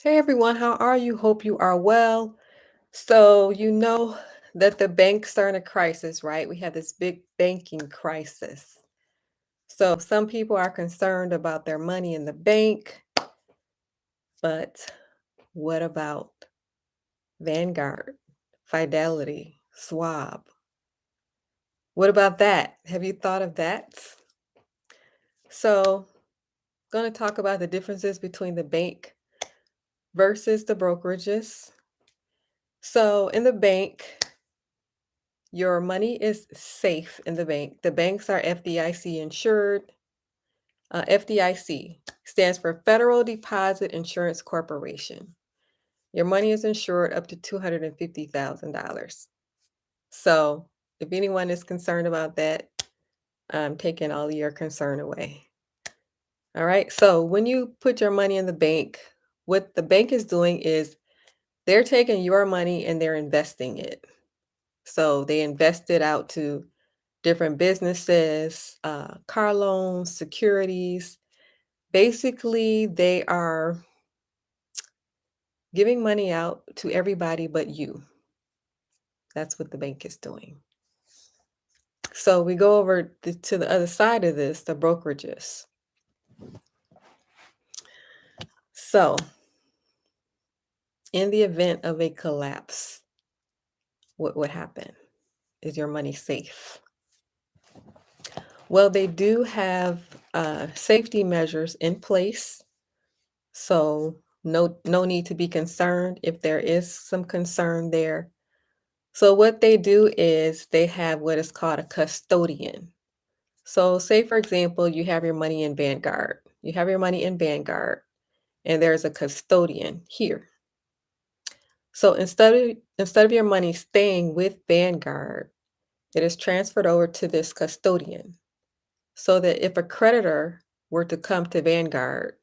Hey everyone, how are you? Hope you are well. So, you know that the banks are in a crisis, right? We have this big banking crisis. So, some people are concerned about their money in the bank, but what about Vanguard, Fidelity, Schwab? What about that? Have you thought of that? So, going to talk about the differences between the bank versus the brokerages. So, in the bank, your money is safe in the bank. The banks are FDIC insured. FDIC stands for Federal Deposit Insurance Corporation. Your money is insured up to $250,000. So, if anyone is concerned about that, I'm taking all your concern away. All right. So, when you put your money in the bank, what the bank is doing is they're taking your money and they're investing it. So, they invest it out to different businesses, car loans, securities. Basically, they are giving money out to everybody but you. That's what the bank is doing. So we go over to the other side of this, the brokerages. So, in the event of a collapse, what would happen? Is your money safe? Well, they do have safety measures in place. So, no need to be concerned if there is some concern there. So what they do is they have what is called a custodian. So say for example, you have your money in Vanguard. You have your money in Vanguard and there's a custodian here. So instead of your money staying with Vanguard, it is transferred over to this custodian. So that if a creditor were to come to Vanguard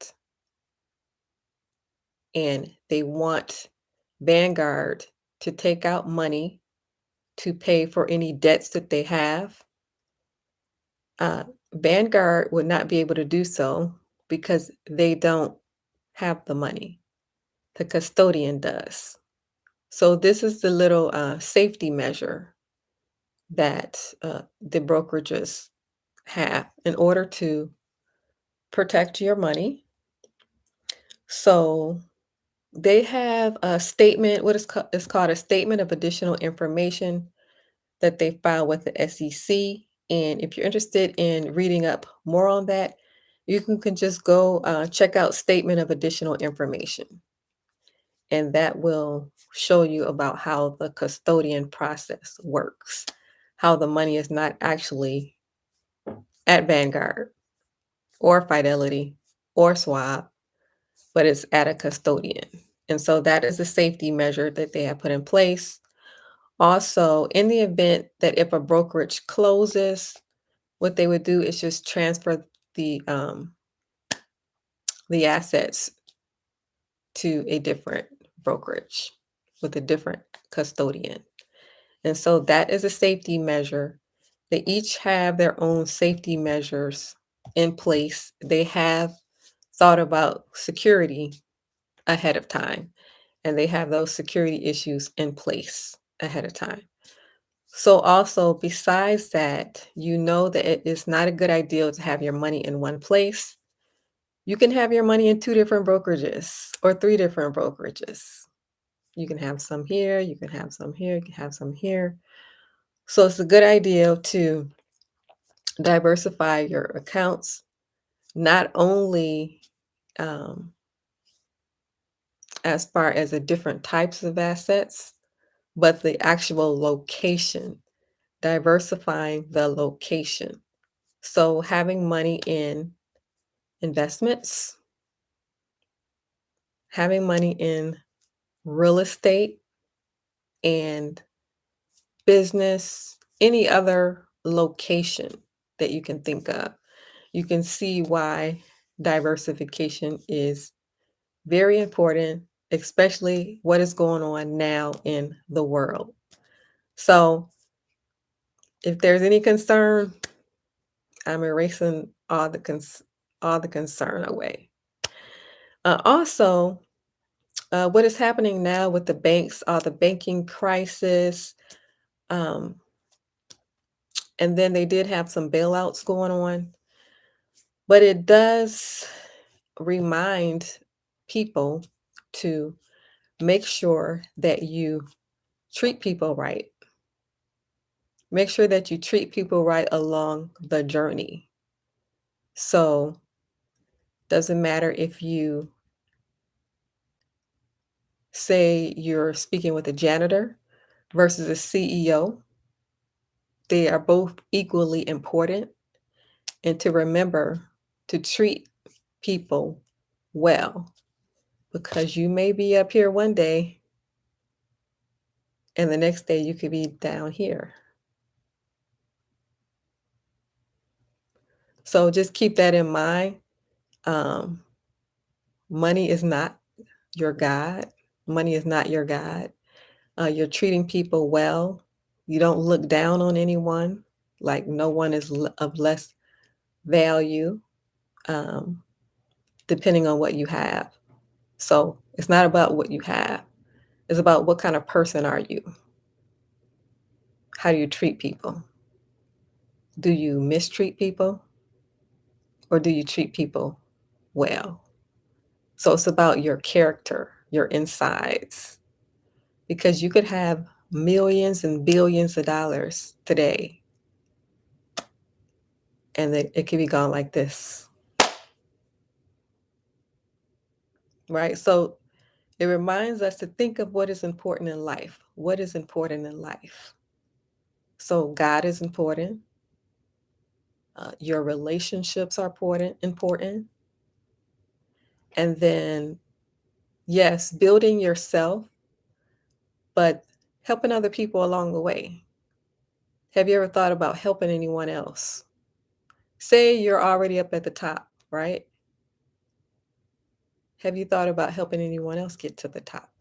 and they want Vanguard to take out money to pay for any debts that they have, uh, Vanguard would not be able to do so because they don't have the money. The custodian does. So this is the little safety measure that the brokerages have in order to protect your money. So they have a statement, what is called a statement of additional information that they file with the SEC. And if you're interested in reading up more on that, you can just go check out Statement of Additional Information. And that will show you about how the custodian process works, how the money is not actually at Vanguard or Fidelity or Schwab, but it's at a custodian. And so that is a safety measure that they have put in place. Also, in the event that if a brokerage closes, what they would do is just transfer the assets to a different brokerage with a different custodian. And so that is a safety measure. They each have their own safety measures in place. They have thought about security ahead of time, and they have those security issues in place ahead of time. So, also, besides that, you know that it is not a good idea to have your money in one place. You can have your money in two different brokerages or three different brokerages. You can have some here, you can have some here, you can have some here. So, it's a good idea to diversify your accounts, not only um, as far as the different types of assets, but the actual location, diversifying the location. So, having money in investments, having money in real estate and business, any other location that you can think of. You can see why diversification is very important, especially what is going on now in the world. So, if there's any concern, I'm erasing all the concern away. Also, What is happening now with the banks, the banking crisis, um, and then they did have some bailouts going on, but it does remind people to make sure that you treat people right. Make sure that you treat people right along the journey. So, doesn't matter if you say you're speaking with a janitor versus a CEO, they are both equally important. And to remember to treat people well, because you may be up here one day and the next day you could be down here. So just keep that in mind. Um, Money is not your God. Money is not your God. You're treating people well. You don't look down on anyone, like no one is of less value, um, depending on what you have. So it's not about what you have. It's about what kind of person are you? How do you treat people? Do you mistreat people or do you treat people well? So it's about your character, your insides, because you could have millions and billions of dollars today and then it could be gone like this, right? So it reminds us to think of what is important in life. What is important in life? So God is important. Your relationships are important. And then, yes, building yourself, but helping other people along the way. Have you ever thought about helping anyone else? Say you're already up at the top, right? Have you thought about helping anyone else get to the top?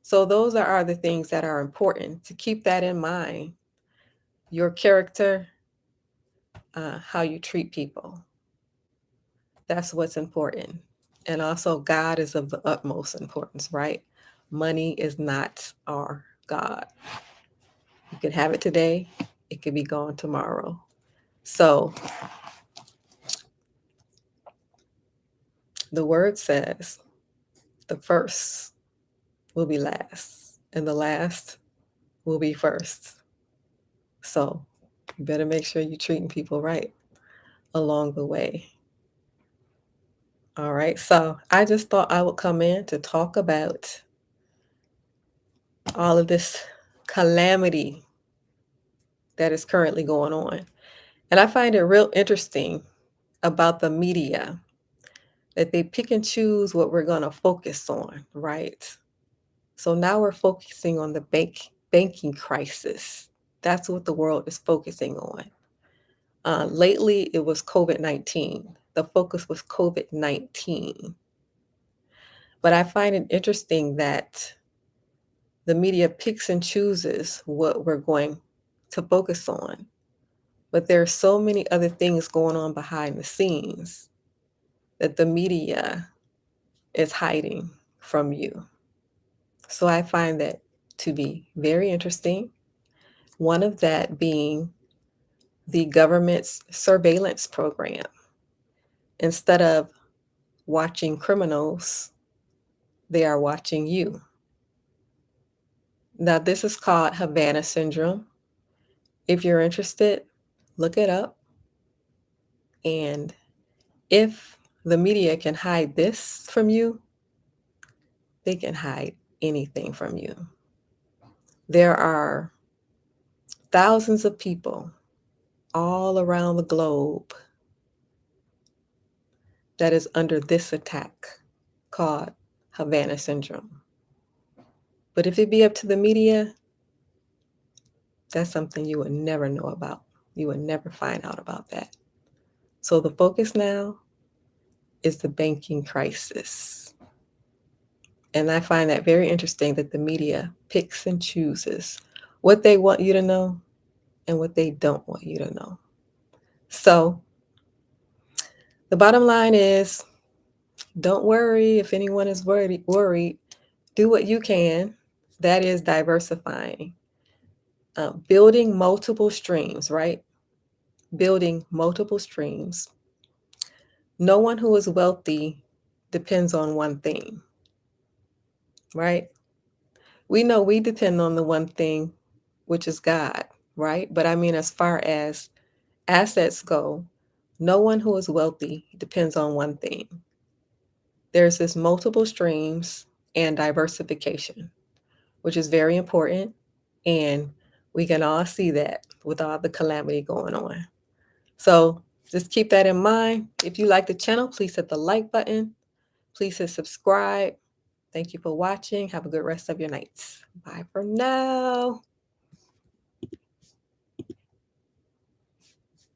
So those are the things that are important to keep that in mind. Your character, how you treat people. That's what's important. And also, God is of the utmost importance, right? Money is not our God. You can have it today, it could be gone tomorrow. So the word says the first will be last, and the last will be first. So you better make sure you're treating people right along the way. All right. So I just thought I would come in to talk about all of this calamity that is currently going on. And I find it real interesting about the media that they pick and choose what we're going to focus on, right? So now we're focusing on the banking crisis. That's what the world is focusing on. Lately, it was COVID-19. The focus was COVID-19. But I find it interesting that the media picks and chooses what we're going to focus on. But there are so many other things going on behind the scenes that the media is hiding from you. So I find that to be very interesting. One of that being the government's surveillance program. Instead of watching criminals, they are watching you. Now, this is called Havana syndrome. If you're interested, look it up. And if the media can hide this from you, they can hide anything from you. There are thousands of people all around the globe that is under this attack called Havana syndrome. But if it be up to the media, that's something you would never know about. You would never find out about that. So the focus now is the banking crisis. And I find that very interesting that the media picks and chooses what they want you to know and what they don't want you to know. So the bottom line is Don't worry if anyone is worried. Do what you can. That is diversifying. Building multiple streams, right? Building multiple streams. No one who is wealthy depends on one thing, right? We know we depend on the one thing, which is God, right? But I mean, as far as assets go, no one who is wealthy depends on one thing. There's this multiple streams and diversification, which is very important. And we can all see that with all the calamity going on. So just keep that in mind. If you like the channel, please hit the like button. Please hit subscribe. Thank you for watching. Have a good rest of your nights. Bye for now.